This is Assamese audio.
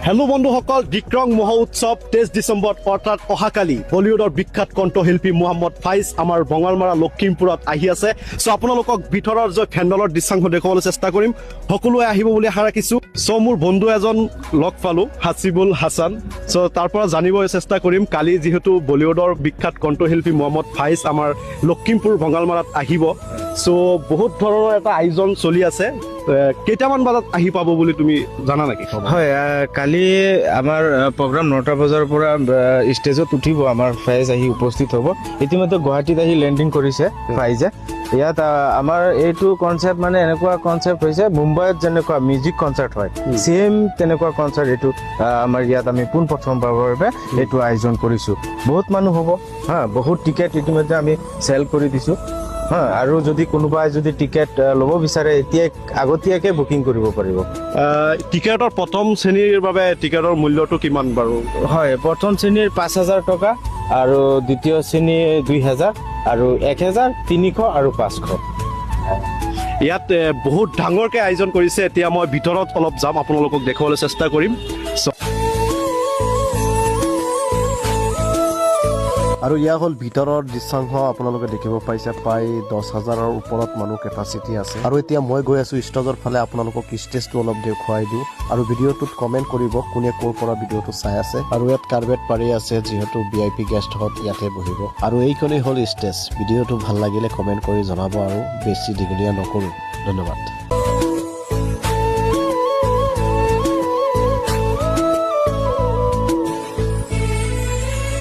হেল্ল' বন্ধুসকল, ডিক্ৰং মহোৎসৱ 23 ডিচেম্বৰত অৰ্থাৎ অহাকালি বলিউডৰ বিখ্যাত কণ্ঠশিল্পী মহম্মদ ফাইজ আমাৰ বঙালমাৰা লখিমপুৰত আহি আছে। চ' আপোনালোকক ভিতৰৰ যে ফেণ্ডলৰ দৃশ্যাংশ দেখুৱাবলৈ চেষ্টা কৰিম। সকলোৱে আহিব বুলি আশা ৰাখিছোঁ। চ' মোৰ বন্ধু এজন লগ পালোঁ, হাছিবুল হাছান। চ' তাৰ পৰা জানিব চেষ্টা কৰিম কালি যিহেতু বলিউডৰ বিখ্যাত কণ্ঠশিল্পী মহম্মদ ফাইজ আমাৰ লখিমপুৰ বঙালমাৰাত আহিব। চ' বহুত ধৰণৰ এটা আয়োজন চলি আছে। কেইটামান বজাত আহি পাব বুলি তুমি জানা নেকি? হয়, কালি আমাৰ প্ৰগ্ৰাম 9টা বজাৰ পৰা ষ্টেজত উঠিব। আমাৰ ফাইজ আহি উপস্থিত হ'ব। ইতিমধ্যে গুৱাহাটীত আহি লেণ্ডিং কৰিছে ফাইজে। ইয়াত আমাৰ এইটো কনচেপ্ট মানে এনেকুৱা কনচেপ্ট হৈছে, মুম্বাইত যেনেকুৱা মিউজিক কনচাৰ্ট হয়, ছেম তেনেকুৱা কনচাৰ্ট এইটো আমাৰ ইয়াত আমি পোনপ্ৰথমবাৰৰ বাবে এইটো আয়োজন কৰিছোঁ। বহুত মানুহ হ'ব, বহুত টিকেট ইতিমধ্যে আমি চেল কৰি দিছোঁ। আৰু যদি কোনোবাই যদি টিকেট ল'ব বিচাৰে এতিয়াই আগতীয়াকৈ বুকিং কৰিব পাৰিব। টিকেটৰ প্ৰথম শ্ৰেণীৰ বাবে টিকেটৰ মূল্যটো কিমান বাৰু? হয়, প্ৰথম শ্ৰেণীৰ 5,000 টকা আৰু দ্বিতীয় শ্ৰেণী 2,000 আৰু 1,000, 300 আৰু 500। ইয়াত বহুত ডাঙৰকৈ আয়োজন কৰিছে। এতিয়া মই ভিতৰত অলপ যাম, আপোনালোকক দেখুৱাবলৈ চেষ্টা কৰিম। আৰু ইয়া হ'ল ভিতৰৰ দৃশ্যাংশ। আপোনালোকে দেখিব পাইছে প্ৰায় 10,000ৰ ওপৰত মানুহ কেপাচিটি আছে। আৰু এতিয়া মই গৈ আছোঁ ষ্টেজৰ ফালে। আপোনালোকক ষ্টেজটো অলপ দেখুৱাই দিওঁ আৰু ভিডিঅ'টোত কমেণ্ট কৰিব কোনে ক'ৰ পৰা ভিডিঅ'টো চাই আছে। আৰু ইয়াত কাৰ্পেট পাৰি আছে, যিহেতু VIP গেষ্টহঁত ইয়াতে বহিব। আৰু এইখনেই হ'ল ষ্টেজ। ভিডিঅ'টো ভাল লাগিলে কমেণ্ট কৰি জনাব আৰু বেছি দীঘলীয়া নকৰোঁ। ধন্যবাদ।